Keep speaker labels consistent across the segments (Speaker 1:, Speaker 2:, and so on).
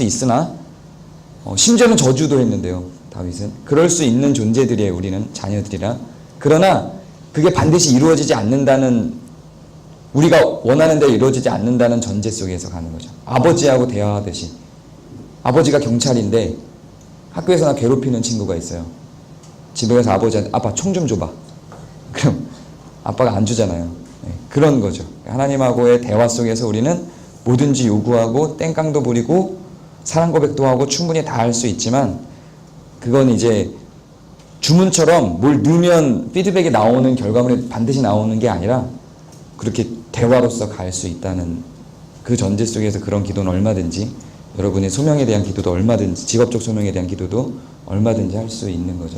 Speaker 1: 있으나 심지어는 저주도 했는데요. 다윗은 그럴 수 있는 존재들이에요. 우리는 자녀들이라. 그러나 그게 반드시 이루어지지 않는다는, 우리가 원하는 대로 이루어지지 않는다는 전제 속에서 가는 거죠. 아버지하고 대화하듯이. 아버지가 경찰인데 학교에서 나 괴롭히는 친구가 있어요. 집에 가서 아버지한테 아빠 총 좀 줘봐. 그럼 아빠가 안 주잖아요. 네, 그런 거죠. 하나님하고의 대화 속에서 우리는 뭐든지 요구하고 땡깡도 부리고 사랑 고백도 하고 충분히 다 할 수 있지만, 그건 이제 주문처럼 뭘 넣으면 피드백이 나오는 결과물이 반드시 나오는 게 아니라 그렇게 대화로서 갈 수 있다는 그 전제 속에서 그런 기도는 얼마든지, 여러분의 소명에 대한 기도도 얼마든지, 직업적 소명에 대한 기도도 얼마든지 할 수 있는 거죠.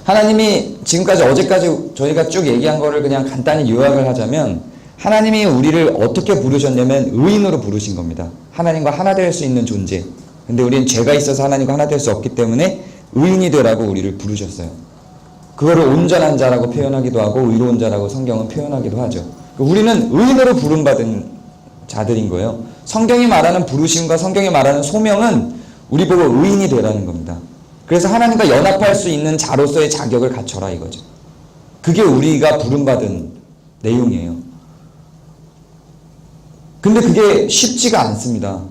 Speaker 1: 하나님이 지금까지 어제까지 저희가 쭉 얘기한 거를 그냥 간단히 요약을 하자면, 하나님이 우리를 어떻게 부르셨냐면 의인으로 부르신 겁니다. 하나님과 하나 될 수 있는 존재. 근데 우리는 죄가 있어서 하나님과 하나 될 수 없기 때문에 의인이 되라고 우리를 부르셨어요. 그거를 온전한 자라고 표현하기도 하고 의로운 자라고 성경은 표현하기도 하죠. 우리는 의인으로 부름받은 자들인 거예요. 성경이 말하는 부르심과 성경이 말하는 소명은 우리 보고 의인이 되라는 겁니다. 그래서 하나님과 연합할 수 있는 자로서의 자격을 갖춰라 이거죠. 그게 우리가 부름받은 내용이에요. 근데 그게 쉽지가 않습니다.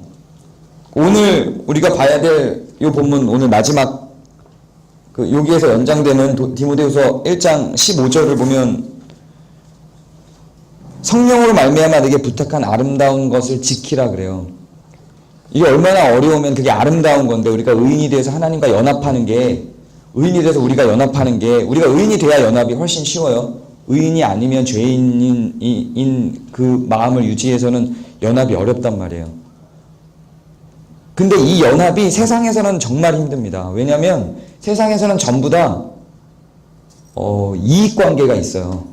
Speaker 1: 오늘 우리가 봐야 될 이 본문, 오늘 마지막 여기에서 연장되는 디모데후서 1장 15절을 보면, 성령으로 말미암아 내게 부탁한 아름다운 것을 지키라 그래요. 이게 얼마나 어려우면 그게 아름다운 건데, 우리가 의인이 돼서 하나님과 연합하는 게, 의인이 돼서 우리가 연합하는 게, 우리가 의인이 돼야 연합이 훨씬 쉬워요. 의인이 아니면 죄인인 그 마음을 유지해서는 연합이 어렵단 말이에요. 근데 이 연합이 세상에서는 정말 힘듭니다. 왜냐하면 세상에서는 전부 다 이익관계가 있어요.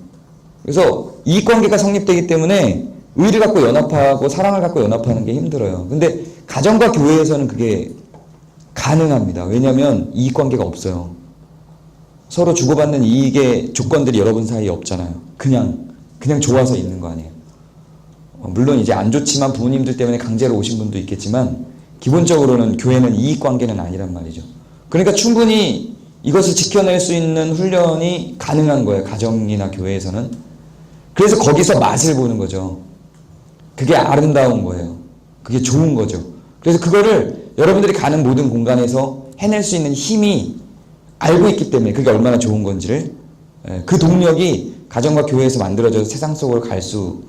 Speaker 1: 그래서 이익관계가 성립되기 때문에 의를 갖고 연합하고 사랑을 갖고 연합하는 게 힘들어요. 근데 가정과 교회에서는 그게 가능합니다. 왜냐하면 이익관계가 없어요. 서로 주고받는 이익의 조건들이 여러분 사이에 없잖아요. 그냥 좋아서 있는 거 아니에요. 물론 이제 안 좋지만 부모님들 때문에 강제로 오신 분도 있겠지만, 기본적으로는 교회는 이익관계는 아니란 말이죠. 그러니까 충분히 이것을 지켜낼 수 있는 훈련이 가능한 거예요. 가정이나 교회에서는. 그래서 거기서 맛을 보는 거죠. 그게 아름다운 거예요. 그게 좋은 거죠. 그래서 그거를 여러분들이 가는 모든 공간에서 해낼 수 있는 힘이 알고 있기 때문에 그게 얼마나 좋은 건지를, 그 동력이 가정과 교회에서 만들어져서 세상 속으로 갈 수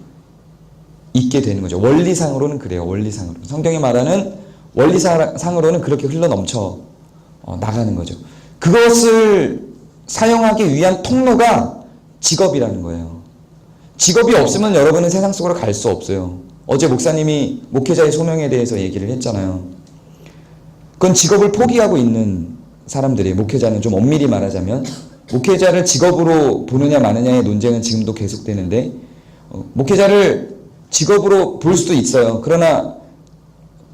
Speaker 1: 있게 되는 거죠. 원리상으로는 그래요. 원리상으로. 성경이 말하는 원리상으로는 그렇게 흘러넘쳐 나가는 거죠. 그것을 사용하기 위한 통로가 직업이라는 거예요. 직업이 없으면 여러분은 세상 속으로 갈 수 없어요. 어제 목사님이 목회자의 소명에 대해서 얘기를 했잖아요. 그건 직업을 포기하고 있는 사람들이에요. 목회자는 좀 엄밀히 말하자면 목회자를 직업으로 보느냐 마느냐의 논쟁은 지금도 계속되는데, 목회자를 직업으로 볼 수도 있어요. 그러나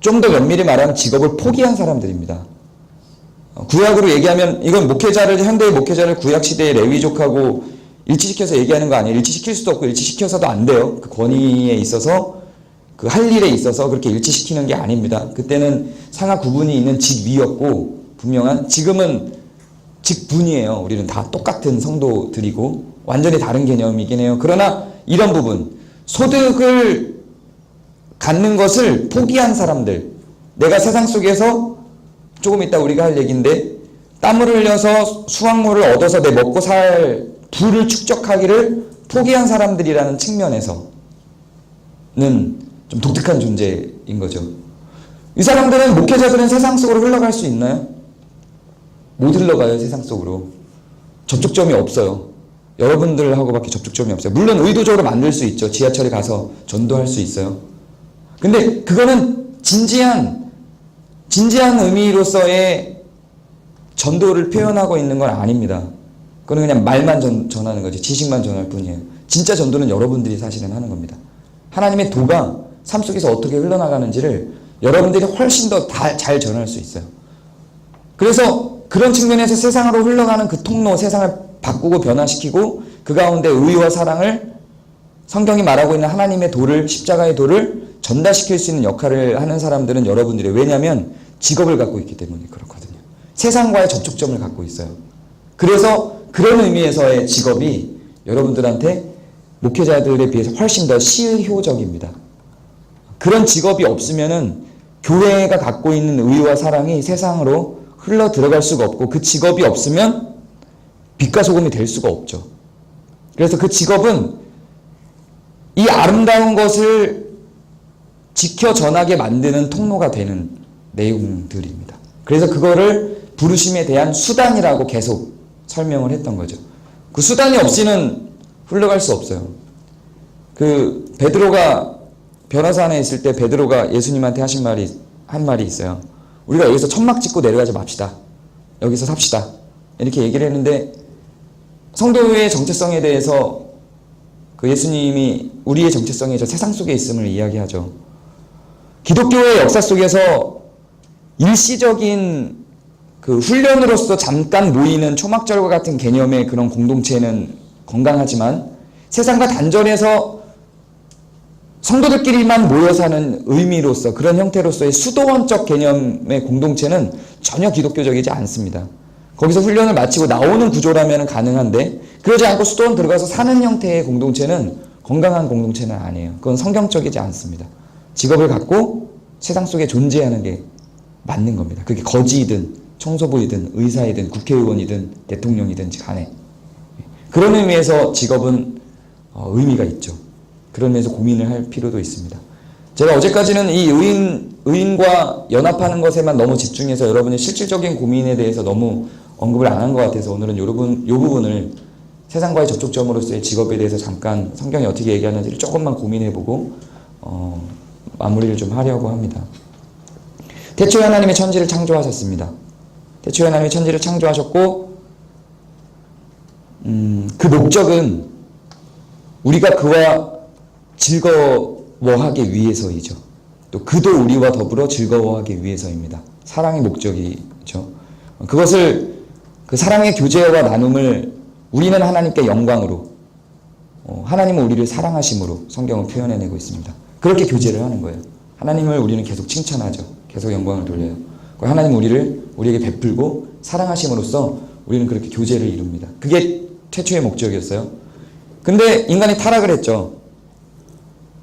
Speaker 1: 좀 더 면밀히 말하면 직업을 포기한 사람들입니다. 구약으로 얘기하면, 이건 현대의 목회자를 구약시대의 레위족하고 일치시켜서 얘기하는 거 아니에요. 일치시킬 수도 없고 일치시켜서도 안 돼요. 그 권위에 있어서, 그 할 일에 있어서 그렇게 일치시키는 게 아닙니다. 그때는 상하 구분이 있는 직위였고 분명한, 지금은 직분이에요. 우리는 다 똑같은 성도들이고 완전히 다른 개념이긴 해요. 그러나 이런 부분, 소득을 갖는 것을 포기한 사람들, 내가 세상 속에서 조금 이따 우리가 할 얘기인데 땀을 흘려서 수확물을 얻어서 내 먹고 살 부를 축적하기를 포기한 사람들이라는 측면에서는 좀 독특한 존재인 거죠. 이 사람들은, 목회자들은 세상 속으로 흘러갈 수 있나요? 못 흘러가요. 세상 속으로. 접촉점이 없어요. 여러분들하고밖에 접촉점이 없어요. 물론 의도적으로 만들 수 있죠. 지하철에 가서 전도할 수 있어요. 근데 그거는 진지한 의미로서의 전도를 표현하고 있는 건 아닙니다. 그건 그냥 말만 전하는 거지, 지식만 전할 뿐이에요. 진짜 전도는 여러분들이 사실은 하는 겁니다. 하나님의 도가 삶 속에서 어떻게 흘러나가는지를 여러분들이 훨씬 더 잘 전할 수 있어요. 그래서 그런 측면에서 세상으로 흘러가는 그 통로, 세상을 바꾸고 변화시키고 그 가운데 의와 사랑을, 성경이 말하고 있는 하나님의 도를, 십자가의 도를 전달시킬 수 있는 역할을 하는 사람들은 여러분들이에요. 왜냐하면 직업을 갖고 있기 때문에 그렇거든요. 세상과의 접촉점을 갖고 있어요. 그래서 그런 의미에서의 직업이 여러분들한테 목회자들에 비해서 훨씬 더 실효적입니다. 그런 직업이 없으면은 교회가 갖고 있는 의와 사랑이 세상으로 흘러 들어갈 수가 없고, 그 직업이 없으면 빛과 소금이 될 수가 없죠. 그래서 그 직업은 이 아름다운 것을 지켜 전하게 만드는 통로가 되는 내용들입니다. 그래서 그거를 부르심에 대한 수단이라고 계속 설명을 했던 거죠. 그 수단이 없이는 흘러갈 수 없어요. 그 베드로가 변호사 안에 있을 때 베드로가 예수님한테 한 말이 있어요. 우리가 여기서 천막 짓고 내려가지 맙시다. 여기서 삽시다. 이렇게 얘기를 했는데, 성도의 정체성에 대해서 그 예수님이 우리의 정체성이 저 세상 속에 있음을 이야기하죠. 기독교의 역사 속에서 일시적인 그 훈련으로서 잠깐 모이는 초막절과 같은 개념의 그런 공동체는 건강하지만, 세상과 단절해서 성도들끼리만 모여 사는 의미로서, 그런 형태로서의 수도원적 개념의 공동체는 전혀 기독교적이지 않습니다. 거기서 훈련을 마치고 나오는 구조라면 가능한데, 그러지 않고 수도원 들어가서 사는 형태의 공동체는 건강한 공동체는 아니에요. 그건 성경적이지 않습니다. 직업을 갖고 세상 속에 존재하는 게 맞는 겁니다. 그게 거지이든 청소부이든 의사이든 국회의원이든 대통령이든 간에. 그런 의미에서 직업은 의미가 있죠. 그런 면에서 고민을 할 필요도 있습니다. 제가 어제까지는 이 의인과 연합하는 것에만 너무 집중해서 여러분의 실질적인 고민에 대해서 너무 언급을 안 한 것 같아서, 오늘은 이 부분을 세상과의 접촉점으로서의 직업에 대해서 잠깐 성경이 어떻게 얘기하는지를 조금만 고민해보고 마무리를 좀 하려고 합니다. 태초에 하나님의 천지를 창조하셨습니다. 태초에 하나님의 천지를 창조하셨고, 그 목적은 우리가 그와 즐거워하기 위해서이죠. 또 그도 우리와 더불어 즐거워하기 위해서입니다. 사랑의 목적이죠. 그것을, 그 사랑의 교제와 나눔을 우리는 하나님께 영광으로, 하나님은 우리를 사랑하심으로 성경은 표현해내고 있습니다. 그렇게 교제를 하는 거예요. 하나님을 우리는 계속 칭찬하죠. 계속 영광을 돌려요. 하나님은 우리에게 베풀고 사랑하심으로써 우리는 그렇게 교제를 이룹니다. 그게 최초의 목적이었어요. 근데 인간이 타락을 했죠.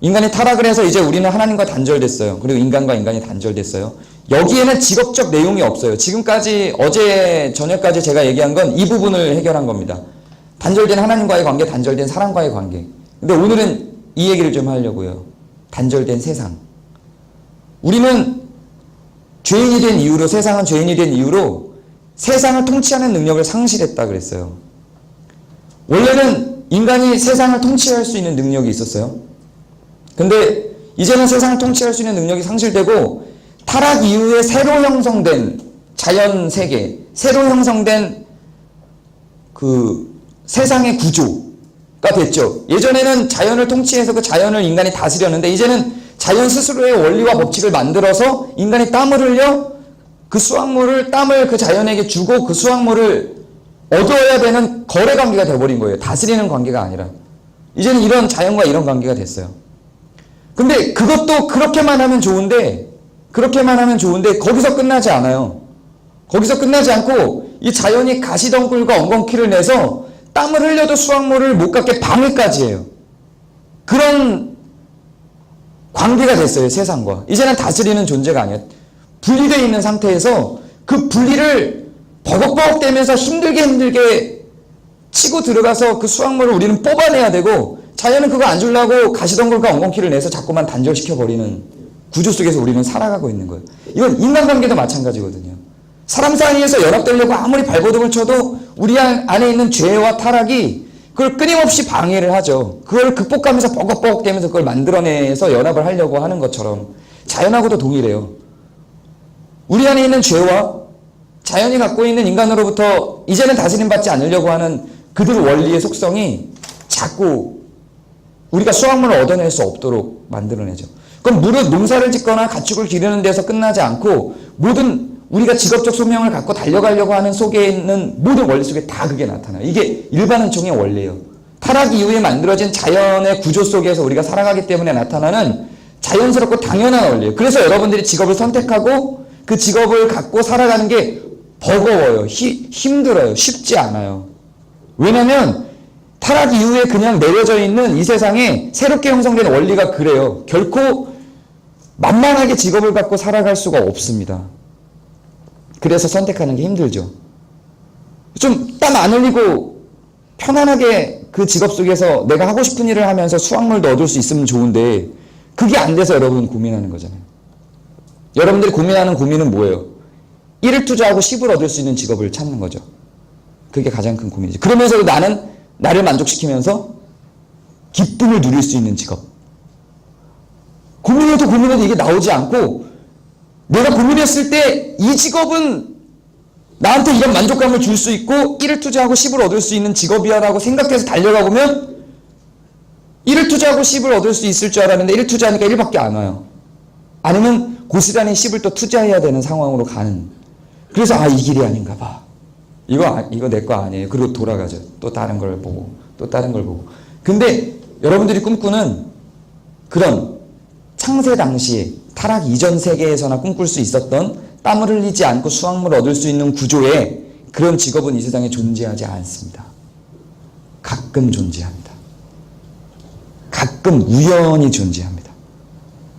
Speaker 1: 인간이 타락을 해서 이제 우리는 하나님과 단절됐어요. 그리고 인간과 인간이 단절됐어요. 여기에는 직업적 내용이 없어요. 지금까지, 어제 저녁까지 제가 얘기한 건 이 부분을 해결한 겁니다. 단절된 하나님과의 관계, 단절된 사람과의 관계. 근데 오늘은 이 얘기를 좀 하려고요. 단절된 세상. 우리는 죄인이 된 이후로, 세상은 죄인이 된 이후로 세상을 통치하는 능력을 상실했다 그랬어요. 원래는 인간이 세상을 통치할 수 있는 능력이 있었어요. 근데 이제는 세상을 통치할 수 있는 능력이 상실되고, 타락 이후에 새로 형성된 자연 세계, 새로 형성된 그 세상의 구조가 됐죠. 예전에는 자연을 통치해서 그 자연을 인간이 다스렸는데, 이제는 자연 스스로의 원리와 법칙을 만들어서 인간이 땀을 흘려 그 수확물을, 땀을 그 자연에게 주고 그 수확물을 얻어야 되는 거래 관계가 되어버린 거예요. 다스리는 관계가 아니라. 이제는 이런 자연과 이런 관계가 됐어요. 근데 그것도 그렇게만 하면 좋은데 거기서 끝나지 않아요. 거기서 끝나지 않고 이 자연이 가시덩굴과 엉겅퀴를 내서 땀을 흘려도 수확물을 못 갖게 방해까지 해요. 그런 관계가 됐어요, 세상과. 이제는 다스리는 존재가 아니에요. 분리되어 있는 상태에서 그 분리를 버벅버벅대면서 힘들게 치고 들어가서 그 수확물을 우리는 뽑아내야 되고, 자연은 그거 안 주려고 가시덩굴과 엉겅퀴를 내서 자꾸만 단절시켜버리는 구조 속에서 우리는 살아가고 있는 거예요. 이건 인간관계도 마찬가지거든요. 사람 사이에서 연합되려고 아무리 발버둥을 쳐도 우리 안에 있는 죄와 타락이 그걸 끊임없이 방해를 하죠. 그걸 극복하면서 버벅버벅대면서 그걸 만들어내서 연합을 하려고 하는 것처럼 자연하고도 동일해요. 우리 안에 있는 죄와 자연이 갖고 있는 인간으로부터 이제는 다스림받지 않으려고 하는 그들 원리의 속성이 자꾸 우리가 수확물을 얻어낼 수 없도록 만들어내죠. 그럼 무릇 농사를 짓거나 가축을 기르는 데서 끝나지 않고, 모든 우리가 직업적 소명을 갖고 달려가려고 하는 속에 있는 모든 원리 속에 다 그게 나타나요. 이게 일반 은총의 원리예요. 타락 이후에 만들어진 자연의 구조 속에서 우리가 살아가기 때문에 나타나는 자연스럽고 당연한 원리예요. 그래서 여러분들이 직업을 선택하고 그 직업을 갖고 살아가는 게 버거워요. 힘들어요. 쉽지 않아요. 왜냐면 타락 이후에 그냥 내려져 있는 이 세상에 새롭게 형성되는 원리가 그래요. 결코 만만하게 직업을 갖고 살아갈 수가 없습니다. 그래서 선택하는 게 힘들죠. 좀 땀 안 흘리고 편안하게 그 직업 속에서 내가 하고 싶은 일을 하면서 수확물도 얻을 수 있으면 좋은데 그게 안 돼서 여러분 고민하는 거잖아요. 여러분들이 고민하는 고민은 뭐예요? 1을 투자하고 10을 얻을 수 있는 직업을 찾는 거죠. 그게 가장 큰 고민이죠. 그러면서도 나는 나를 만족시키면서 기쁨을 누릴 수 있는 직업. 고민해도 고민해도 이게 나오지 않고 내가 고민했을 때 이 직업은 나한테 이런 만족감을 줄 수 있고 1을 투자하고 10을 얻을 수 있는 직업이야 라고 생각해서 달려가 보면 1을 투자하고 10을 얻을 수 있을 줄 알았는데 1을 투자하니까 1밖에 안 와요. 아니면 고스란히 10을 또 투자해야 되는 상황으로 가는. 그래서 이 길이 아닌가 봐. 이거 내 거 아니에요. 그리고 돌아가죠. 또 다른 걸 보고 또 다른 걸 보고. 근데 여러분들이 꿈꾸는 그런 창세 당시에 타락 이전 세계에서나 꿈꿀 수 있었던 땀을 흘리지 않고 수확물을 얻을 수 있는 구조의 그런 직업은 이 세상에 존재하지 않습니다. 가끔 존재합니다. 가끔 우연히 존재합니다.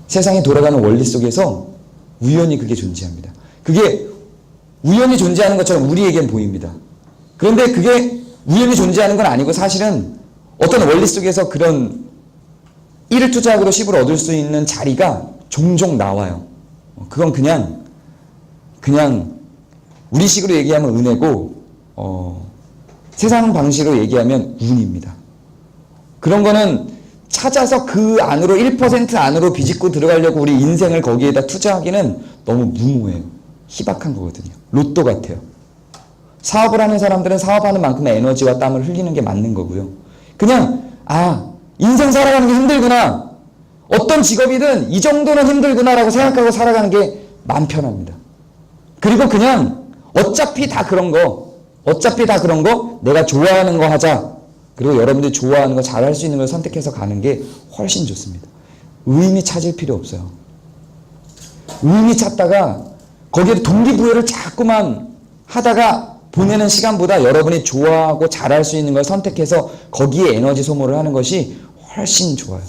Speaker 1: 세상이 돌아가는 원리 속에서 우연히 그게 존재합니다. 그게 우연히 존재하는 것처럼 우리에겐 보입니다. 그런데 그게 우연히 존재하는 건 아니고 사실은 어떤 원리 속에서 그런 1을 투자하고도 10을 얻을 수 있는 자리가 종종 나와요. 그건 그냥 우리식으로 얘기하면 은혜고 세상 방식으로 얘기하면 운입니다. 그런 거는 찾아서 그 안으로 1% 안으로 비집고 들어가려고 우리 인생을 거기에다 투자하기는 너무 무모해요. 희박한 거거든요. 로또 같아요. 사업을 하는 사람들은 사업하는 만큼의 에너지와 땀을 흘리는 게 맞는 거고요. 그냥 인생 살아가는 게 힘들구나. 어떤 직업이든 이 정도는 힘들구나라고 생각하고 살아가는 게 마음 편합니다. 그리고 그냥 어차피 다 그런 거 내가 좋아하는 거 하자. 그리고 여러분들이 좋아하는 거 잘할 수 있는 걸 선택해서 가는 게 훨씬 좋습니다. 의미 찾을 필요 없어요. 의미 찾다가 거기에 동기부여를 자꾸만 하다가 보내는 시간보다 여러분이 좋아하고 잘할 수 있는 걸 선택해서 거기에 에너지 소모를 하는 것이 훨씬 좋아요.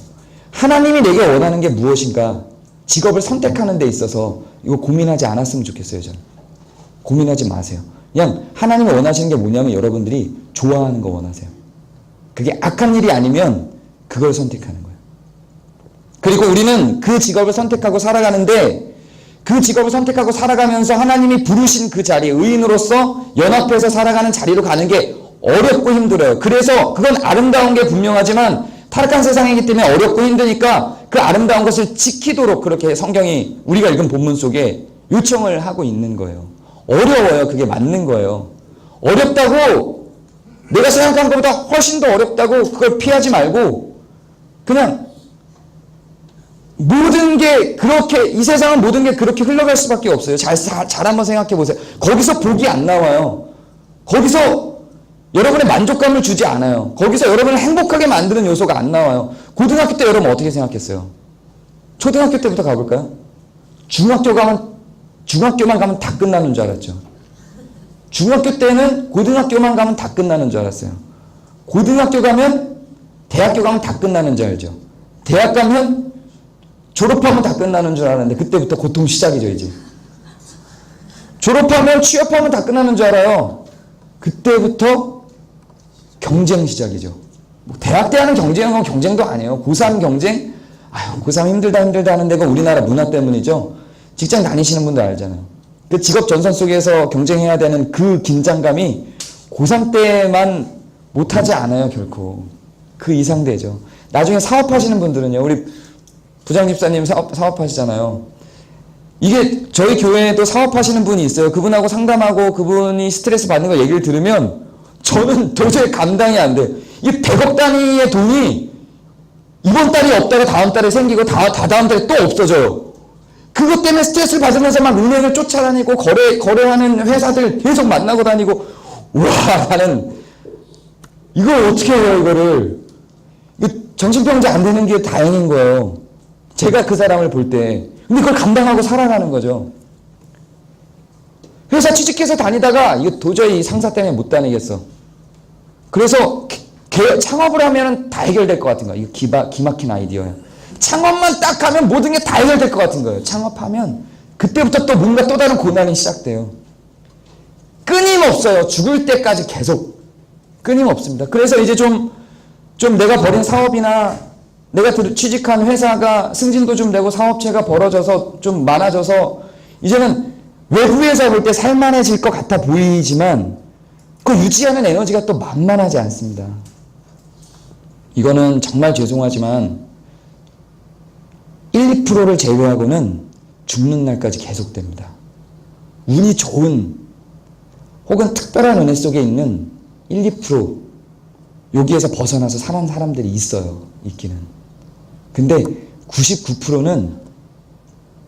Speaker 1: 하나님이 내게 원하는 게 무엇인가? 직업을 선택하는 데 있어서 이거 고민하지 않았으면 좋겠어요. 저는 고민하지 마세요. 그냥 하나님이 원하시는 게 뭐냐면 여러분들이 좋아하는 거 원하세요. 그게 악한 일이 아니면 그걸 선택하는 거예요. 그리고 우리는 그 직업을 선택하고 살아가는데 그 직업을 선택하고 살아가면서 하나님이 부르신 그 자리, 의인으로서 연합해서 살아가는 자리로 가는 게 어렵고 힘들어요. 그래서 그건 아름다운 게 분명하지만 타락한 세상이기 때문에 어렵고 힘드니까 그 아름다운 것을 지키도록 그렇게 성경이 우리가 읽은 본문 속에 요청을 하고 있는 거예요. 어려워요. 그게 맞는 거예요. 어렵다고 내가 생각한 것보다 훨씬 더 어렵다고 그걸 피하지 말고 그냥 모든 게 그렇게 이 세상은 모든 게 그렇게 흘러갈 수밖에 없어요. 잘 한번 생각해 보세요. 거기서 복이 안 나와요. 거기서 여러분의 만족감을 주지 않아요. 거기서 여러분을 행복하게 만드는 요소가 안 나와요. 고등학교 때 여러분 어떻게 생각했어요? 초등학교 때부터 가볼까요? 중학교만 가면 다 끝나는 줄 알았죠. 중학교 때는 고등학교만 가면 다 끝나는 줄 알았어요. 고등학교 가면 대학교 가면 다 끝나는 줄 알죠. 대학 가면 졸업하면 다 끝나는 줄 알았는데 그때부터 고통 시작이죠. 이제 졸업하면 취업하면 다 끝나는 줄 알아요. 그때부터 경쟁 시작이죠. 뭐 대학 때 하는 경쟁은 경쟁도 아니에요. 고3 경쟁? 고3 힘들다 하는 데가 우리나라 문화 때문이죠. 직장 다니시는 분들 알잖아요. 그 직업 전선 속에서 경쟁해야 되는 그 긴장감이 고3 때만 못하지 않아요. 결코. 그 이상 되죠. 나중에 사업하시는 분들은요. 우리 부장 집사님 사업하시잖아요. 이게 저희 교회에도 사업하시는 분이 있어요. 그분하고 상담하고 그분이 스트레스 받는 거 얘기를 들으면 저는 도저히 감당이 안 돼요. 이 100억 단위의 돈이 이번 달이 없다가 다음 달에 생기고 다음 달에 또 없어져요. 그것 때문에 스트레스를 받으면서 막 은행을 쫓아다니고 거래하는 회사들 계속 만나고 다니고 나는 이걸 어떻게 해요 이거를. 정신병자 안 되는 게 다행인 거예요. 제가 그 사람을 볼 때. 근데 그걸 감당하고 살아가는 거죠. 회사 취직해서 다니다가 이거 도저히 상사 때문에 못 다니겠어. 그래서 창업을 하면 다 해결될 것 같은 거야. 이거 기막힌 아이디어야. 창업만 딱 하면 모든 게 다 해결될 것 같은 거예요. 창업하면 그때부터 또 뭔가 또 다른 고난이 시작돼요. 끊임없어요. 죽을 때까지 계속 끊임없습니다. 그래서 이제 좀 내가 벌인 사업이나 내가 취직한 회사가 승진도 좀 되고 사업체가 벌어져서 좀 많아져서 이제는 외부에서 볼 때 살만해질 것 같아 보이지만 그 유지하는 에너지가 또 만만하지 않습니다. 이거는 정말 죄송하지만 1, 2%를 제외하고는 죽는 날까지 계속됩니다. 운이 좋은 혹은 특별한 은혜 속에 있는 1, 2% 여기에서 벗어나서 사는 사람들이 있기는. 근데 99%는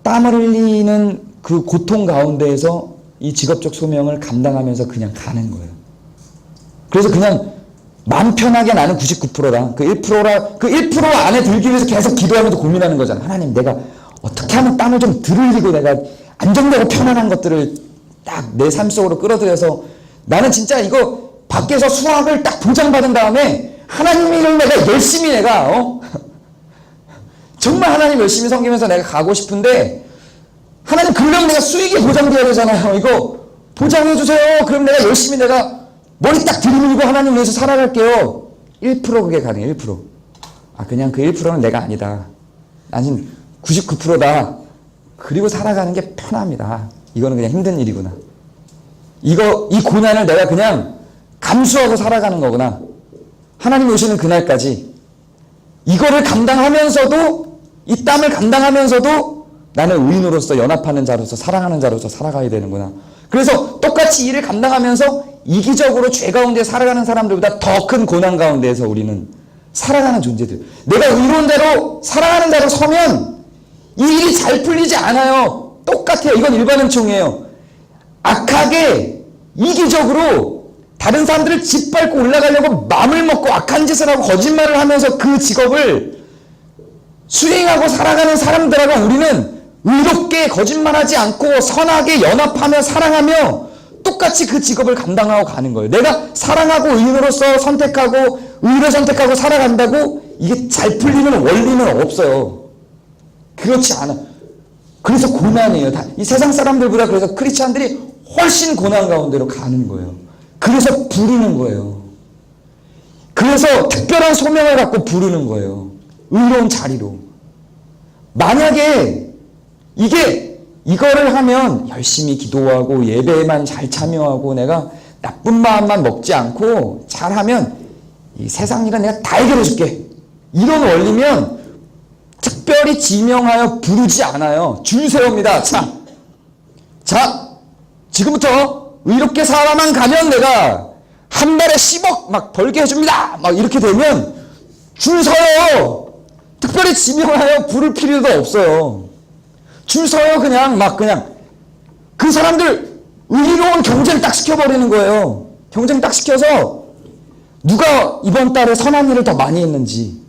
Speaker 1: 땀을 흘리는 그 고통 가운데에서 이 직업적 소명을 감당하면서 그냥 가는 거예요. 그래서 그냥 마음 편하게 나는 99%다. 그 1% 안에 들기 위해서 계속 기도하면서 고민하는 거잖아. 하나님, 내가 어떻게 하면 땀을 좀 덜 흘리고 내가 안정되고 편안한 것들을 딱 내 삶 속으로 끌어들여서 나는 진짜 이거 밖에서 수확을 딱 보장받은 다음에 하나님을 내가 열심히 정말 하나님 열심히 섬기면서 내가 가고 싶은데 하나님 그러려면 내가 수익이 보장돼야 되잖아요. 이거 보장해 주세요. 그럼 내가 열심히 내가 머리 딱 들이밀고 하나님 위해서 살아갈게요. 1% 그게 가능해요. 1%. 그냥 그 1%는 내가 아니다. 나는 99%다. 그리고 살아가는 게 편합니다. 이거는 그냥 힘든 일이구나. 이 고난을 내가 그냥 감수하고 살아가는 거구나. 하나님 오시는 그날까지 이거를 감당하면서도 이 땀을 감당하면서도 나는 의인으로서 연합하는 자로서 사랑하는 자로서 살아가야 되는구나. 그래서 똑같이 일을 감당하면서 이기적으로 죄 가운데 살아가는 사람들보다 더 큰 고난 가운데에서 우리는 살아가는 존재들. 내가 의로운 자로 살아가는 자로 서면 이 일이 잘 풀리지 않아요. 똑같아요. 이건 일반 은총이에요. 악하게 이기적으로 다른 사람들을 짓밟고 올라가려고 마음을 먹고 악한 짓을 하고 거짓말을 하면서 그 직업을 수행하고 살아가는 사람들하고 우리는 의롭게 거짓말하지 않고 선하게 연합하며 사랑하며 똑같이 그 직업을 감당하고 가는 거예요. 내가 사랑하고 의인으로서 선택하고 의를 선택하고 살아간다고 이게 잘 풀리는 원리는 없어요. 그렇지 않아. 그래서 고난이에요. 이 세상 사람들보다 그래서 크리스찬들이 훨씬 고난 가운데로 가는 거예요. 그래서 부르는 거예요. 그래서 특별한 소명을 갖고 부르는 거예요. 의로운 자리로. 만약에 이거를 하면 열심히 기도하고 예배에만 잘 참여하고 내가 나쁜 마음만 먹지 않고 잘하면 이 세상 일은 내가 다 해결해 줄게. 이런 원리면 특별히 지명하여 부르지 않아요. 줄 세웁니다. 자, 지금부터 의롭게 살아만 가면 내가 한 달에 10억 막 벌게 해줍니다. 막 이렇게 되면 줄 서요. 특별히 지명하여 부를 필요도 없어요. 줄 서요. 그냥 그 사람들 의로운 경쟁 딱 시켜버리는 거예요. 경쟁 딱 시켜서 누가 이번 달에 선한 일을 더 많이 했는지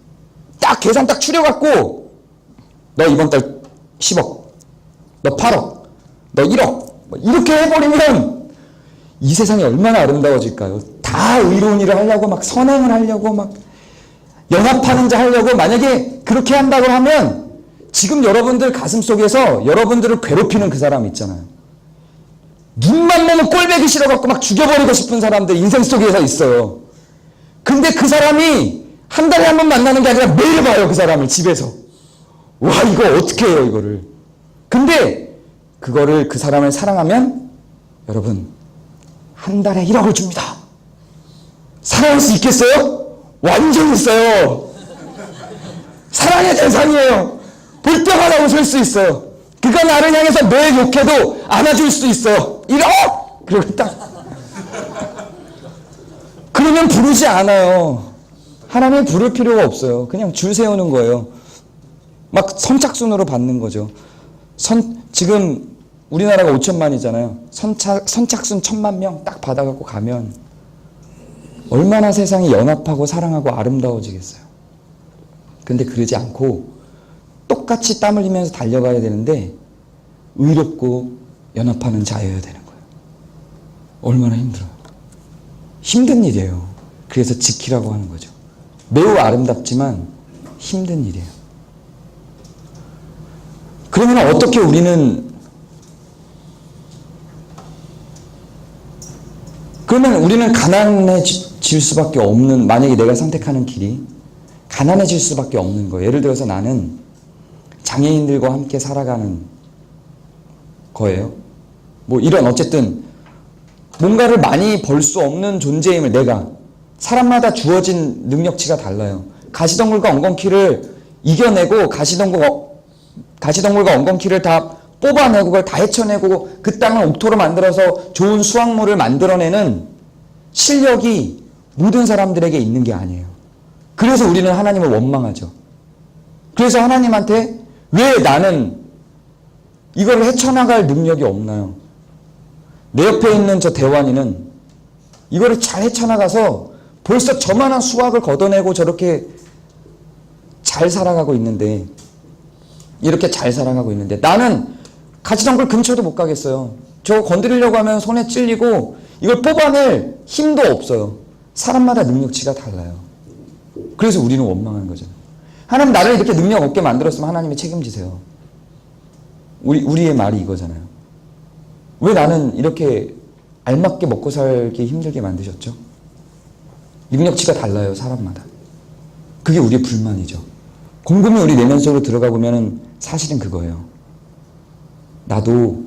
Speaker 1: 딱 계산 딱 추려갖고 너 이번 달 10억, 너 8억, 너 1억 이렇게 해버리면 이 세상이 얼마나 아름다워질까요? 다 의로운 일을 하려고 막 선행을 하려고 막 연합하는 자 하려고 만약에 그렇게 한다고 하면 지금 여러분들 가슴 속에서 여러분들을 괴롭히는 그 사람 있잖아요. 눈만 보면 꼴배기 싫어갖고 막 죽여버리고 싶은 사람들 인생 속에서 있어요. 근데 그 사람이 한 달에 한 번 만나는 게 아니라 매일 봐요. 그 사람을 집에서. 와, 이거 어떻게 해요 이거를. 근데 그거를 그 사람을 사랑하면 여러분 한 달에 1억을 줍니다. 사랑할 수 있겠어요? 완전 있어요. 사랑의 대상이에요. 볼 때마다 웃을 수 있어요. 그가 나를 향해서 매일 욕해도 안아줄 수 있어요. 1억! 그리고 딱. 그러면 부르지 않아요. 하나님 부를 필요가 없어요. 그냥 줄 세우는 거예요. 막 선착순으로 받는 거죠. 지금 우리나라가 5천만이잖아요. 선착순 1,000만 명 딱 받아갖고 가면 얼마나 세상이 연합하고 사랑하고 아름다워지겠어요. 근데 그러지 않고 똑같이 땀 흘리면서 달려가야 되는데 의롭고 연합하는 자여야 되는 거예요. 얼마나 힘들어요. 힘든 일이에요. 그래서 지키라고 하는 거죠. 매우 아름답지만 힘든 일이에요. 그러면 어떻게 우리는 가난해질 수밖에 없는, 만약에 내가 선택하는 길이 가난해질 수밖에 없는 거예요. 예를 들어서 나는 장애인들과 함께 살아가는 거예요. 뭐 이런 어쨌든 뭔가를 많이 벌 수 없는 존재임을, 내가 사람마다 주어진 능력치가 달라요. 가시덤불과 엉겅퀴를 이겨내고 가시덤불과 엉겅퀴를 다 뽑아내고 그걸 다 헤쳐내고 그 땅을 옥토로 만들어서 좋은 수확물을 만들어내는 실력이 모든 사람들에게 있는 게 아니에요. 그래서 우리는 하나님을 원망하죠. 그래서 하나님한테 왜 나는 이걸 헤쳐나갈 능력이 없나요? 내 옆에 있는 저 대환이는 이거를 잘 헤쳐나가서 벌써 저만한 수확을 걷어내고 저렇게 잘 살아가고 있는데, 이렇게 잘 살아가고 있는데 나는 가시덤불 근처도 못 가겠어요. 저거 건드리려고 하면 손에 찔리고 이걸 뽑아낼 힘도 없어요. 사람마다 능력치가 달라요. 그래서 우리는 원망하는 거잖아요. 하나님 나를 이렇게 능력 없게 만들었으면 하나님이 책임지세요. 우리의 말이 이거잖아요. 왜 나는 이렇게 알맞게 먹고 살기 힘들게 만드셨죠? 능력치가 달라요, 사람마다. 그게 우리의 불만이죠. 곰곰이 우리 내면 속으로 들어가 보면은 사실은 그거예요. 나도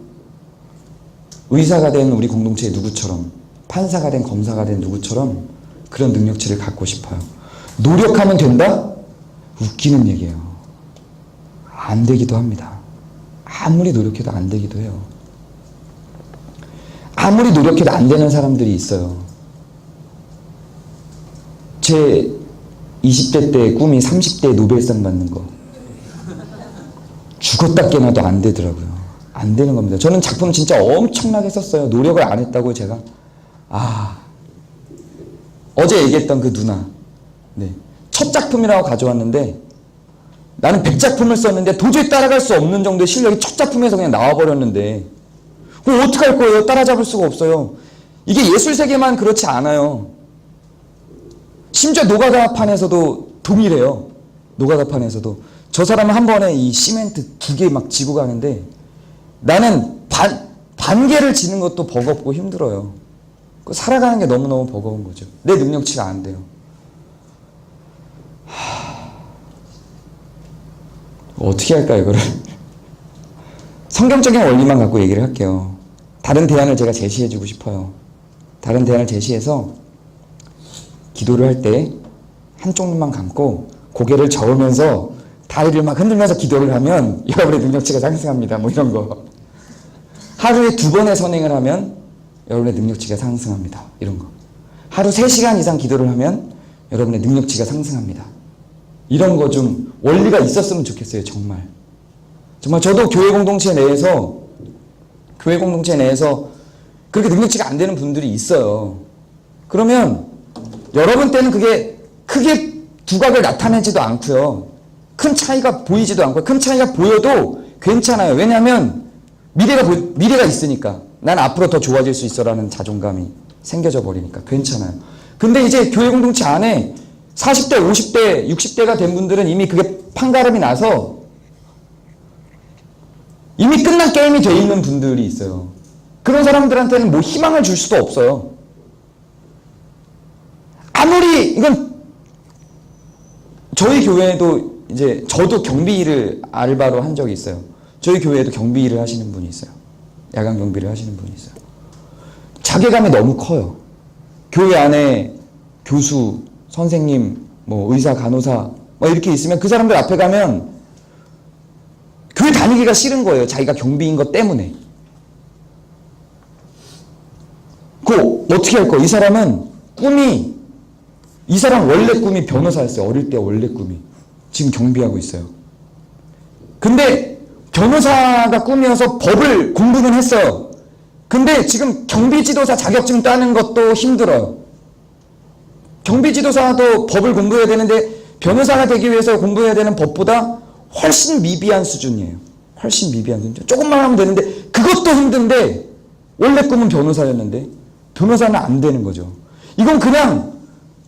Speaker 1: 의사가 된 우리 공동체의 누구처럼, 판사가 된 검사가 된 누구처럼 그런 능력치를 갖고 싶어요. 노력하면 된다? 웃기는 얘기예요. 안 되기도 합니다. 아무리 노력해도 안 되기도 해요. 아무리 노력해도 안 되는 사람들이 있어요. 제 20대 때 꿈이 30대 노벨상 받는 거. 죽었다 깨나도 안 되더라고요. 안 되는 겁니다. 저는 작품 진짜 엄청나게 썼어요. 노력을 안 했다고 제가. 어제 얘기했던 그 누나. 네. 첫 작품이라고 가져왔는데 나는 100작품을 썼는데 도저히 따라갈 수 없는 정도의 실력이 첫 작품에서 그냥 나와버렸는데 그럼 어떡할 거예요? 따라잡을 수가 없어요. 이게 예술세계만 그렇지 않아요. 심지어 노가다판에서도 동일해요. 노가다판에서도. 저 사람은 한 번에 이 시멘트 2개 막 지고 가는데 나는 반개를 지는 것도 버겁고 힘들어요. 살아가는 게 너무너무 버거운 거죠. 내 능력치가 안 돼요. 어떻게 할까요, 이거를? 성경적인 원리만 갖고 얘기를 할게요. 다른 대안을 제가 제시해주고 싶어요. 다른 대안을 제시해서 기도를 할 때 한쪽 눈만 감고 고개를 저으면서 다리를 막 흔들면서 기도를 하면 여러분의 능력치가 상승합니다. 뭐 이런 거. 하루에 2번의 선행을 하면 여러분의 능력치가 상승합니다. 이런 거. 하루 3시간 이상 기도를 하면 여러분의 능력치가 상승합니다. 이런 거 좀 원리가 있었으면 좋겠어요. 정말 저도 교회 공동체 내에서 그렇게 능력치가 안 되는 분들이 있어요. 그러면 여러분 때는 그게 크게 두각을 나타내지도 않고요. 큰 차이가 보이지도 않고, 큰 차이가 보여도 괜찮아요. 왜냐하면 미래가 있으니까. 난 앞으로 더 좋아질 수 있어라는 자존감이 생겨져 버리니까 괜찮아요. 근데 이제 교회 공동체 안에 40대, 50대, 60대가 된 분들은 이미 그게 판가름이 나서 이미 끝난 게임이 돼 있는 분들이 있어요. 그런 사람들한테는 뭐 희망을 줄 수도 없어요. 아무리, 이건 저희 교회에도 이제 저도 경비 일을 알바로 한 적이 있어요. 저희 교회에도 경비 일을 하시는 분이 있어요. 야간 경비를 하시는 분이 있어요. 자괴감이 너무 커요. 교회 안에 교수, 선생님, 뭐 의사, 간호사 뭐 이렇게 있으면 그 사람들 앞에 가면 교회 다니기가 싫은 거예요. 자기가 경비인 것 때문에. 어떻게 할 거예요? 이 사람 원래 꿈이 변호사였어요. 어릴 때 원래 꿈이. 지금 경비하고 있어요. 근데 변호사가 꿈이어서 법을 공부는 했어요. 근데 지금 경비지도사 자격증 따는 것도 힘들어요. 경비지도사도 법을 공부해야 되는데 변호사가 되기 위해서 공부해야 되는 법보다 훨씬 미비한 수준이에요. 훨씬 미비한 수준. 조금만 하면 되는데 그것도 힘든데 원래 꿈은 변호사였는데 변호사는 안 되는 거죠. 이건 그냥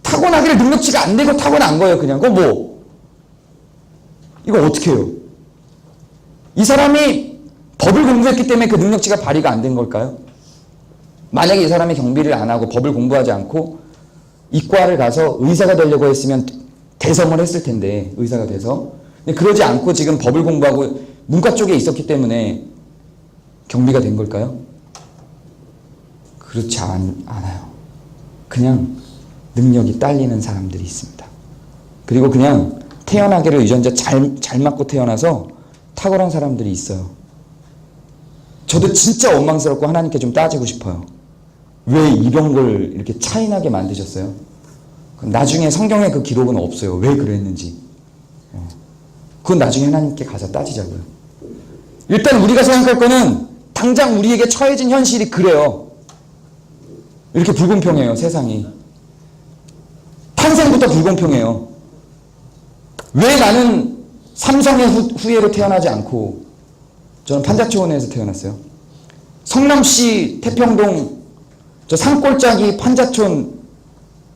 Speaker 1: 타고나기를 능력치가 안 되고 타고난 거예요. 그냥. 그거 뭐 이거 어떻게 해요? 이 사람이 법을 공부했기 때문에 그 능력치가 발휘가 안 된 걸까요? 만약에 이 사람이 경비를 안 하고 법을 공부하지 않고 이과를 가서 의사가 되려고 했으면 대성을 했을 텐데, 의사가 돼서. 근데 그러지 않고 지금 법을 공부하고 문과 쪽에 있었기 때문에 경비가 된 걸까요? 그렇지 않아요. 그냥 능력이 딸리는 사람들이 있습니다. 그리고 그냥 태어나기를 유전자 잘 맞고 태어나서 탁월한 사람들이 있어요. 저도 진짜 원망스럽고 하나님께 좀 따지고 싶어요. 왜 이런 걸 이렇게 차이나게 만드셨어요? 나중에 성경에 그 기록은 없어요. 왜 그랬는지. 그건 나중에 하나님께 가서 따지자고요. 일단 우리가 생각할 거는 당장 우리에게 처해진 현실이 그래요. 이렇게 불공평해요, 세상이. 탄생부터 불공평해요. 왜 나는 삼성의 후예로 태어나지 않고, 저는 판자촌에서 태어났어요. 성남시 태평동 저 산골짜기 판자촌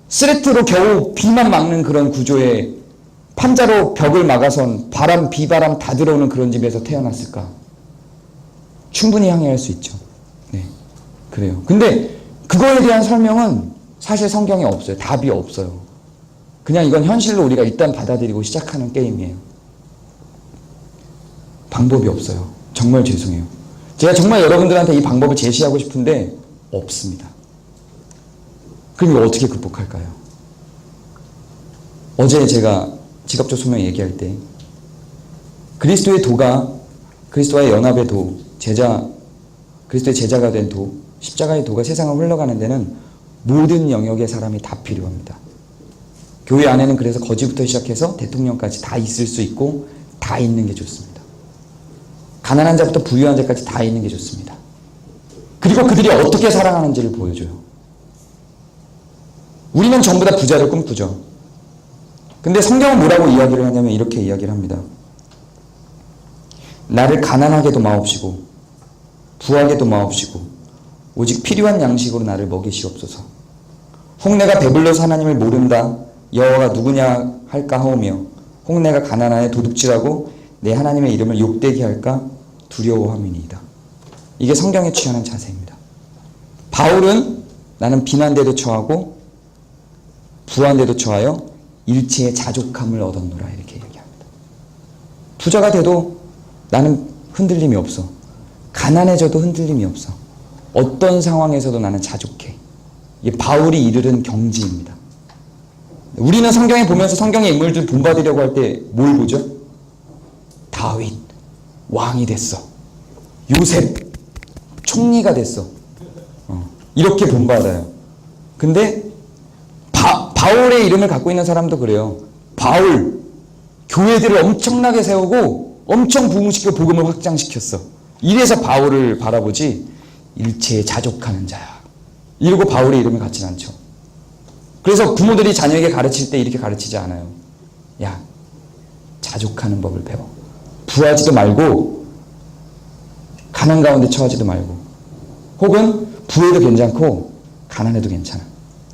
Speaker 1: 스레트로 겨우 비만 막는 그런 구조에 판자로 벽을 막아선 바람, 비바람 다 들어오는 그런 집에서 태어났을까? 충분히 항의할 수 있죠. 네, 그래요. 근데 그거에 대한 설명은 사실 성경에 없어요. 답이 없어요. 그냥 이건 현실로 우리가 일단 받아들이고 시작하는 게임이에요. 방법이 없어요. 정말 죄송해요. 제가 정말 여러분들한테 이 방법을 제시하고 싶은데 없습니다. 그럼 이거 어떻게 극복할까요? 어제 제가 직업적 소명 얘기할 때 그리스도의 도가, 그리스도와의 연합의 도, 그리스도의 제자가 된 도, 십자가의 도가 세상을 흘러가는 데는 모든 영역의 사람이 다 필요합니다. 교회 안에는 그래서 거지부터 시작해서 대통령까지 다 있을 수 있고 다 있는 게 좋습니다. 가난한 자부터 부유한 자까지 다 있는 게 좋습니다. 그리고 그들이 어떻게 사랑하는지를 보여줘요. 우리는 전부 다 부자를 꿈꾸죠. 근데 성경은 뭐라고 이야기를 하냐면 이렇게 이야기를 합니다. 나를 가난하게도 마옵시고 부하게도 마옵시고 오직 필요한 양식으로 나를 먹이시옵소서. 혹 내가 배불러서 하나님을 모른다 여호와가 누구냐 할까 하오며 혹 내가 가난하여 도둑질하고 내 하나님의 이름을 욕되게 할까 두려워함이니이다. 이게 성경에 취하는 자세입니다. 바울은 나는 비난대도 처하고 부한데도 처하여 일체의 자족함을 얻었노라 이렇게 얘기합니다. 부자가 돼도 나는 흔들림이 없어. 가난해져도 흔들림이 없어. 어떤 상황에서도 나는 자족해. 이게 바울이 이르는 경지입니다. 우리는 성경에 보면서 성경의 인물들 본받으려고 할 때 뭘 보죠? 다윗 왕이 됐어. 요셉 총리가 됐어. 이렇게 본받아요. 근데 바울의 이름을 갖고 있는 사람도 그래요. 바울 교회들을 엄청나게 세우고 엄청 부흥시켜 복음을 확장시켰어. 이래서 바울을 바라보지 일체에 자족하는 자야 이러고 바울의 이름을 갖진 않죠. 그래서 부모들이 자녀에게 가르칠 때 이렇게 가르치지 않아요. 야, 자족하는 법을 배워. 부하지도 말고 가난 가운데 처하지도 말고, 혹은 부해도 괜찮고 가난해도 괜찮아.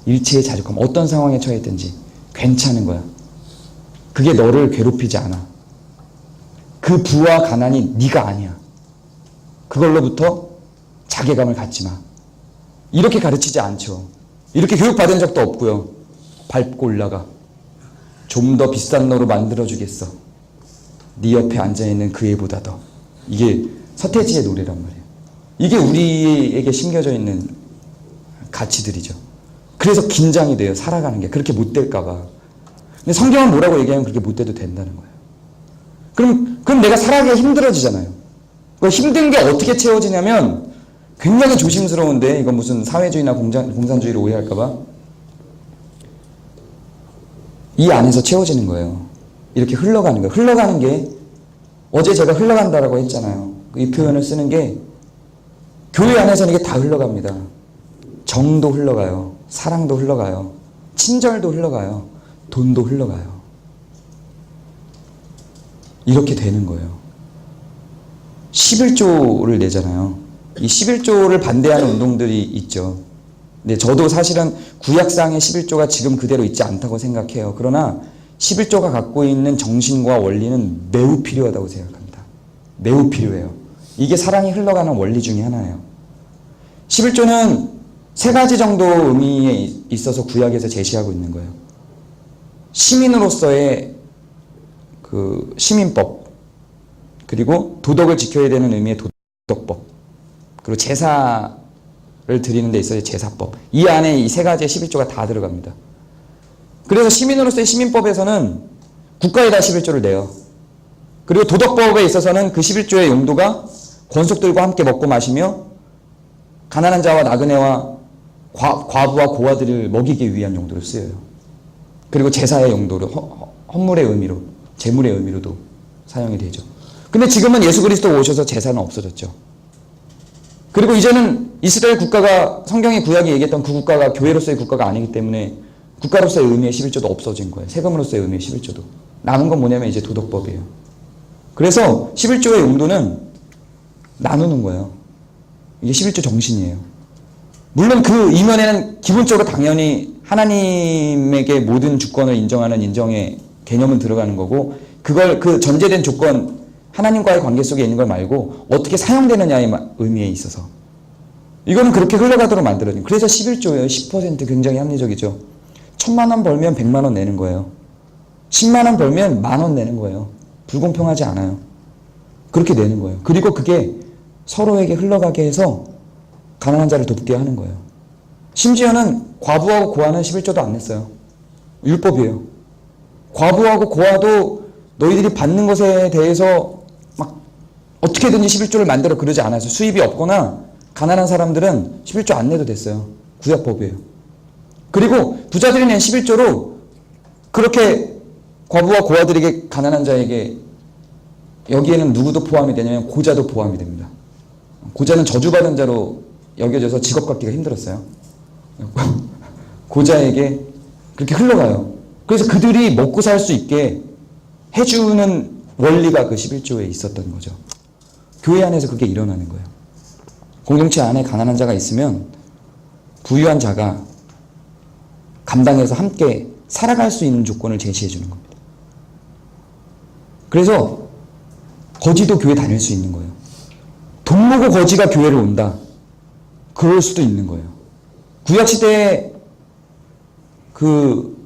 Speaker 1: 일체의 자족함. 어떤 상황에 처했든지 괜찮은 거야. 그게 너를 괴롭히지 않아. 그 부와 가난이 네가 아니야. 그걸로부터 자괴감을 갖지 마. 이렇게 가르치지 않죠. 이렇게 교육받은 적도 없고요. 밟고 올라가. 좀 더 비싼 너로 만들어주겠어. 네 옆에 앉아있는 그 애보다 더. 이게 서태지의 노래란 말이에요. 이게 우리에게 심겨져 있는 가치들이죠. 그래서 긴장이 돼요. 살아가는 게. 그렇게 못 될까 봐. 근데 성경은 뭐라고 얘기하면 그렇게 못 돼도 된다는 거예요. 그럼 내가 살아가기가 힘들어지잖아요. 힘든 게 어떻게 채워지냐면 굉장히 조심스러운데, 이건 무슨 사회주의나 공산주의를 오해할까 봐. 이 안에서 채워지는 거예요. 이렇게 흘러가는 거예요. 흘러가는 게, 어제 제가 흘러간다라고 했잖아요. 이 표현을 쓰는 게, 교회 안에서는 이게 다 흘러갑니다. 정도 흘러가요. 사랑도 흘러가요. 친절도 흘러가요. 돈도 흘러가요. 이렇게 되는 거예요. 11조를 내잖아요. 이 11조를 반대하는 운동들이 있죠. 근데 저도 사실은 구약상의 11조가 지금 그대로 있지 않다고 생각해요. 그러나 11조가 갖고 있는 정신과 원리는 매우 필요하다고 생각합니다. 매우 필요해요. 이게 사랑이 흘러가는 원리 중에 하나예요. 11조는 세 가지 정도 의미에 있어서 구약에서 제시하고 있는 거예요. 시민으로서의 그 시민법, 그리고 도덕을 지켜야 되는 의미의 도덕법, 그리고 제사를 드리는 데 있어서 제사법. 이 안에 이 세 가지의 11조가 다 들어갑니다. 그래서 시민으로서의 시민법에서는 국가에다 11조를 내요. 그리고 도덕법에 있어서는 그 11조의 용도가 권속들과 함께 먹고 마시며 가난한 자와 나그네와 과부와 고아들을 먹이기 위한 용도로 쓰여요. 그리고 제사의 용도로, 헌물의 의미로, 제물의 의미로도 사용이 되죠. 근데 지금은 예수 그리스도 오셔서 제사는 없어졌죠. 그리고 이제는 이스라엘 국가가, 성경의 구약이 얘기했던 그 국가가 교회로서의 국가가 아니기 때문에 국가로서의 의미의 11조도 없어진 거예요. 세금으로서의 의미의 11조도. 남은 건 뭐냐면 이제 도덕법이에요. 그래서 11조의 용도는 나누는 거예요. 이게 11조 정신이에요. 물론 그 이면에는 기본적으로 당연히 하나님에게 모든 주권을 인정하는 인정의 개념은 들어가는 거고, 그걸 그 전제된 조건, 하나님과의 관계 속에 있는 걸 말고 어떻게 사용되느냐의 의미에 있어서 이거는 그렇게 흘러가도록 만들어진. 그래서 11조예요. 10% 굉장히 합리적이죠. 1,000만 원 벌면 100만 원 내는 거예요. 10만 원 벌면 10,000원 내는 거예요. 불공평하지 않아요. 그렇게 내는 거예요. 그리고 그게 서로에게 흘러가게 해서 가난한 자를 돕게 하는 거예요. 심지어는 과부하고 고아는 11조도 안 냈어요. 율법이에요. 과부하고 고아도 너희들이 받는 것에 대해서 막 어떻게든지 11조를 만들어 그러지 않아서 수입이 없거나 가난한 사람들은 11조 안 내도 됐어요. 구약법이에요. 그리고 부자들이 낸 11조로 그렇게 과부와 고아들에게, 가난한 자에게, 여기에는 누구도 포함이 되냐면 고자도 포함이 됩니다. 고자는 저주받은 자로 여겨져서 직업 갖기가 힘들었어요. 고자에게 그렇게 흘러가요. 그래서 그들이 먹고 살 수 있게 해주는 원리가 그 11조에 있었던 거죠. 교회 안에서 그게 일어나는 거예요. 공동체 안에 가난한 자가 있으면 부유한 자가 감당해서 함께 살아갈 수 있는 조건을 제시해 주는 겁니다. 그래서 거지도 교회 다닐 수 있는 거예요. 돈 모고 거지가 교회를 온다. 그럴 수도 있는 거예요. 구약시대에 그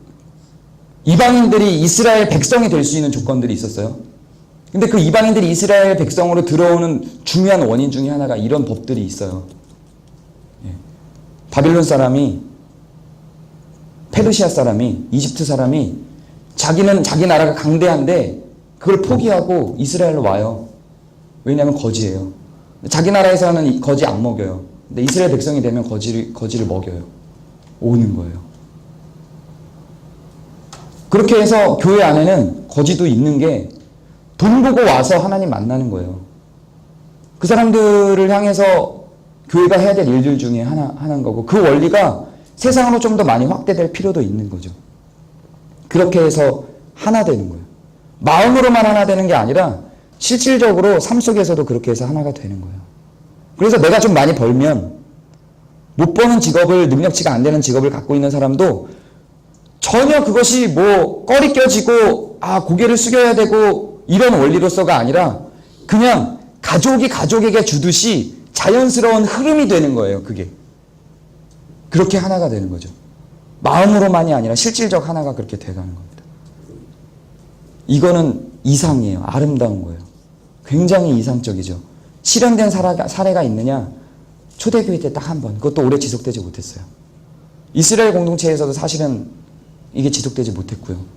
Speaker 1: 이방인들이 이스라엘 백성이 될 수 있는 조건들이 있었어요. 근데 그 이방인들이 이스라엘 백성으로 들어오는 중요한 원인 중에 하나가 이런 법들이 있어요. 바빌론 사람이, 페르시아 사람이, 이집트 사람이 자기는 자기 나라가 강대한데 그걸 포기하고 이스라엘로 와요. 왜냐하면 거지예요. 자기 나라에서는 거지 안 먹여요. 근데 이스라엘 백성이 되면 거지를 먹여요. 오는 거예요. 그렇게 해서 교회 안에는 거지도 있는 게 돈 보고 와서 하나님 만나는 거예요. 그 사람들을 향해서 교회가 해야 될 일들 중에 하나인 거고, 그 원리가 세상으로 좀 더 많이 확대될 필요도 있는 거죠. 그렇게 해서 하나 되는 거예요. 마음으로만 하나 되는 게 아니라 실질적으로 삶 속에서도 그렇게 해서 하나가 되는 거예요. 그래서 내가 좀 많이 벌면 못 버는 직업을, 능력치가 안 되는 직업을 갖고 있는 사람도 전혀 그것이 뭐 꺼리 껴지고 고개를 숙여야 되고 이런 원리로서가 아니라 그냥 가족이 가족에게 주듯이 자연스러운 흐름이 되는 거예요. 그게 그렇게 하나가 되는 거죠. 마음으로만이 아니라 실질적 하나가 그렇게 돼가는 겁니다. 이거는 이상이에요. 아름다운 거예요. 굉장히 이상적이죠. 실현된 사례가 있느냐? 초대교회 때 딱 한 번. 그것도 오래 지속되지 못했어요. 이스라엘 공동체에서도 사실은 이게 지속되지 못했고요.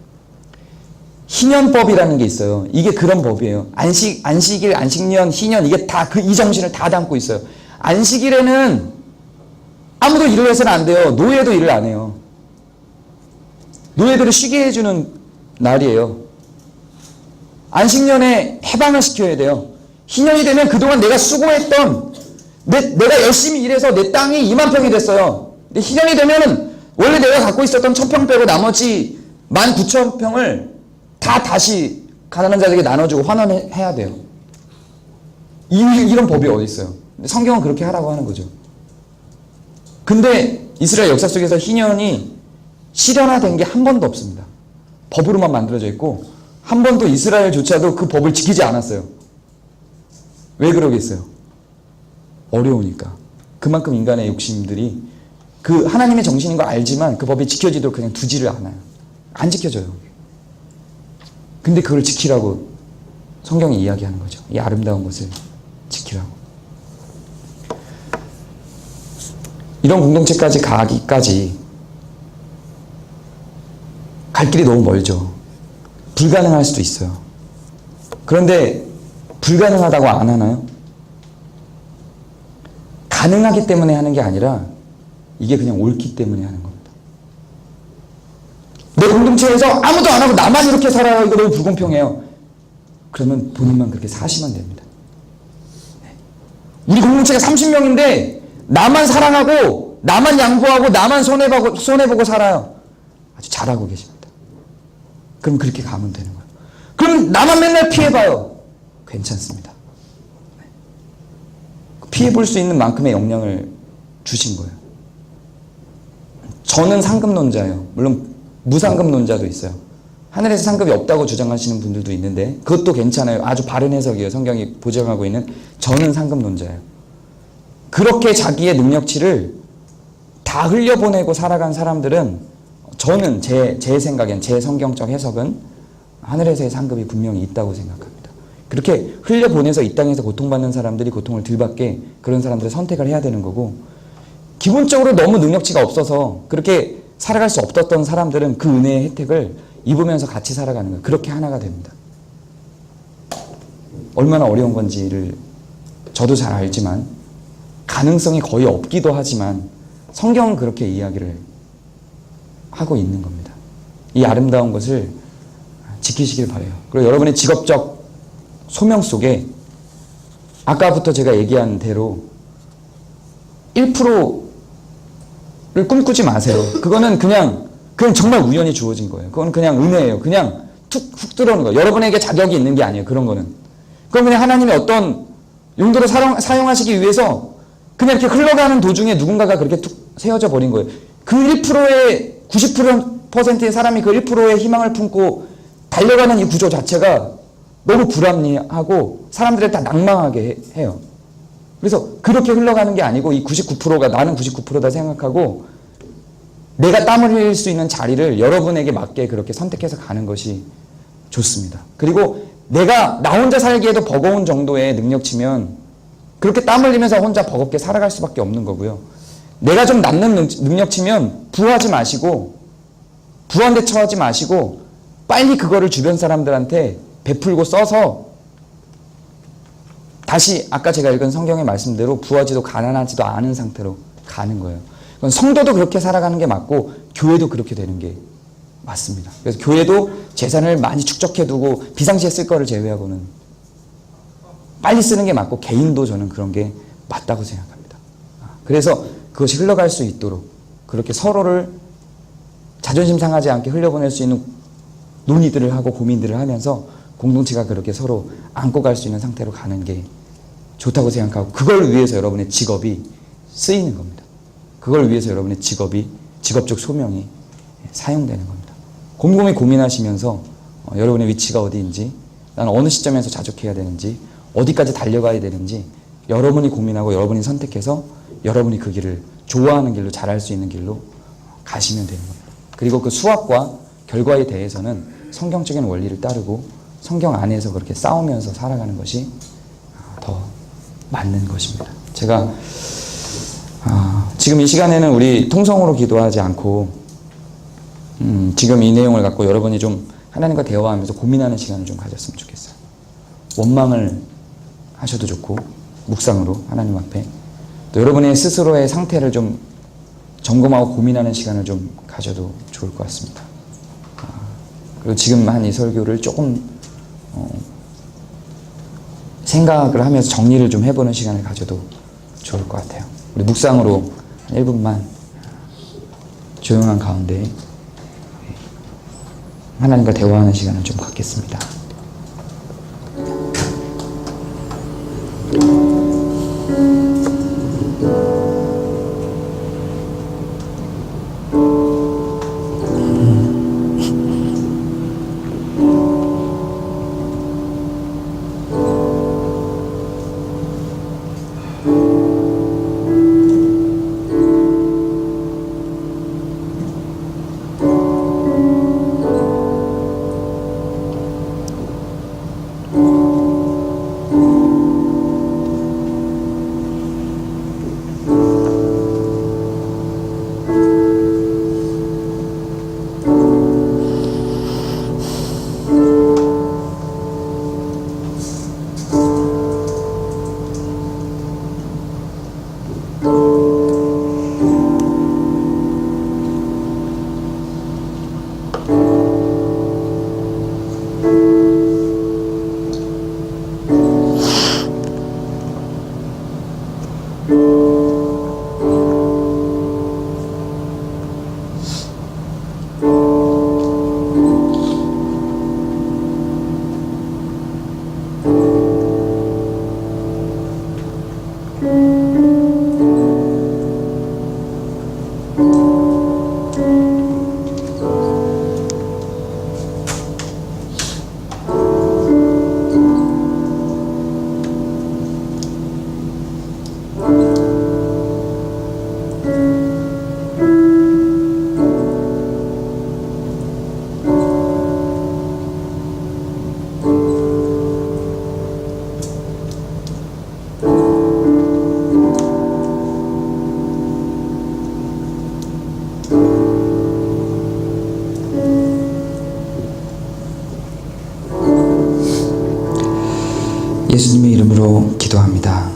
Speaker 1: 희년법이라는 게 있어요. 이게 그런 법이에요. 안식일, 안식년, 희년, 이게 다 이 정신을 다 담고 있어요. 안식일에는 아무도 일을 해서는 안 돼요. 노예도 일을 안 해요. 노예들을 쉬게 해주는 날이에요. 안식년에 해방을 시켜야 돼요. 희년이 되면 그동안 내가 수고했던, 내가 열심히 일해서 내 땅이 2만 평이 됐어요. 근데 희년이 되면은 원래 내가 갖고 있었던 1,000평 빼고 나머지 19,000평을 다 다시 가난한 자들에게 나눠주고 환원해야 돼요. 이런 법이 어디 있어요? 성경은 그렇게 하라고 하는 거죠. 근데 이스라엘 역사 속에서 희년이 실현화된 게 한 번도 없습니다. 법으로만 만들어져 있고 한 번도 이스라엘조차도 그 법을 지키지 않았어요. 왜 그러겠어요? 어려우니까. 그만큼 인간의 욕심들이 그 하나님의 정신인 걸 알지만 그 법이 지켜지도록 그냥 두지를 않아요. 안 지켜져요. 근데 그걸 지키라고 성경이 이야기하는 거죠. 이 아름다운 것을 지키라고. 이런 공동체까지 가기까지 갈 길이 너무 멀죠. 불가능할 수도 있어요. 그런데 불가능하다고 안 하나요? 가능하기 때문에 하는 게 아니라 이게 그냥 옳기 때문에 하는 겁니다. 내 공동체에서 아무도 안 하고 나만 이렇게 살아요. 이거 너무 불공평해요. 그러면 본인만 그렇게 사시면 됩니다. 우리 공동체가 30명인데 나만 사랑하고 나만 양보하고 나만 손해보고 살아요. 아주 잘하고 계십니다. 그럼 그렇게 가면 되는 거예요. 그럼 나만 맨날 피해봐요. 괜찮습니다. 피해볼 수 있는 만큼의 역량을 주신 거예요. 저는 상급론자예요. 물론 무상급론자도 있어요. 하늘에서 상급이 없다고 주장하시는 분들도 있는데 그것도 괜찮아요. 아주 바른 해석이에요. 성경이 보장하고 있는. 저는 상급론자예요. 그렇게 자기의 능력치를 다 흘려보내고 살아간 사람들은 저는 제 생각엔 제 성경적 해석은 하늘에서의 상급이 분명히 있다고 생각합니다. 그렇게 흘려보내서 이 땅에서 고통받는 사람들이 고통을 덜 받게 그런 사람들을 선택을 해야 되는 거고 기본적으로 너무 능력치가 없어서 그렇게 살아갈 수 없었던 사람들은 그 은혜의 혜택을 입으면서 같이 살아가는 거예요. 그렇게 하나가 됩니다. 얼마나 어려운 건지를 저도 잘 알지만 가능성이 거의 없기도 하지만 성경은 그렇게 이야기를 하고 있는 겁니다. 이 아름다운 것을 지키시길 바라요. 그리고 여러분의 직업적 소명 속에 아까부터 제가 얘기한 대로 1%를 꿈꾸지 마세요. 그거는 그냥 정말 우연히 주어진 거예요. 그건 그냥 은혜예요. 그냥 훅 들어오는 거예요. 여러분에게 자격이 있는 게 아니에요. 그런 거는. 그건 그냥 하나님의 어떤 용도로 사용하시기 위해서 그냥 이렇게 흘러가는 도중에 누군가가 그렇게 툭 세워져 버린 거예요. 그 1%의 90%의 사람이 그 1%의 희망을 품고 달려가는 이 구조 자체가 너무 불합리하고 사람들을 다 낭망하게 해요. 그래서 그렇게 흘러가는 게 아니고 이 99%가 나는 99%다 생각하고 내가 땀을 흘릴 수 있는 자리를 여러분에게 맞게 그렇게 선택해서 가는 것이 좋습니다. 그리고 내가 나 혼자 살기에도 버거운 정도의 능력치면 그렇게 땀 흘리면서 혼자 버겁게 살아갈 수밖에 없는 거고요. 내가 좀 남는 능력치면 부하지 마시고 부한테 처하지 마시고 빨리 그거를 주변 사람들한테 베풀고 써서 다시 아까 제가 읽은 성경의 말씀대로 부하지도 가난하지도 않은 상태로 가는 거예요. 그건 성도도 그렇게 살아가는 게 맞고 교회도 그렇게 되는 게 맞습니다. 그래서 교회도 재산을 많이 축적해두고 비상시에 쓸 거를 제외하고는 빨리 쓰는 게 맞고 개인도 저는 그런 게 맞다고 생각합니다. 그래서 그것이 흘러갈 수 있도록 그렇게 서로를 자존심 상하지 않게 흘려보낼 수 있는 논의들을 하고 고민들을 하면서 공동체가 그렇게 서로 안고 갈 수 있는 상태로 가는 게 좋다고 생각하고 그걸 위해서 여러분의 직업이 쓰이는 겁니다. 그걸 위해서 여러분의 직업적 소명이 사용되는 겁니다. 곰곰이 고민하시면서 여러분의 위치가 어디인지 나는 어느 시점에서 자족해야 되는지 어디까지 달려가야 되는지 여러분이 고민하고 여러분이 선택해서 여러분이 그 길을 좋아하는 길로 잘할 수 있는 길로 가시면 되는 겁니다. 그리고 그 수확과 결과에 대해서는 성경적인 원리를 따르고 성경 안에서 그렇게 싸우면서 살아가는 것이 더 맞는 것입니다. 제가 지금 이 시간에는 우리 통성으로 기도하지 않고 지금 이 내용을 갖고 여러분이 좀 하나님과 대화하면서 고민하는 시간을 좀 가졌으면 좋겠어요. 원망을 하셔도 좋고 묵상으로 하나님 앞에 또 여러분의 스스로의 상태를 좀 점검하고 고민하는 시간을 좀 가져도 좋을 것 같습니다. 그리고 지금 한 이 설교를 조금 생각을 하면서 정리를 좀 해보는 시간을 가져도 좋을 것 같아요. 우리 묵상으로 1분만 조용한 가운데 하나님과 대화하는 시간을 좀 갖겠습니다.
Speaker 2: 이름으로 기도합니다.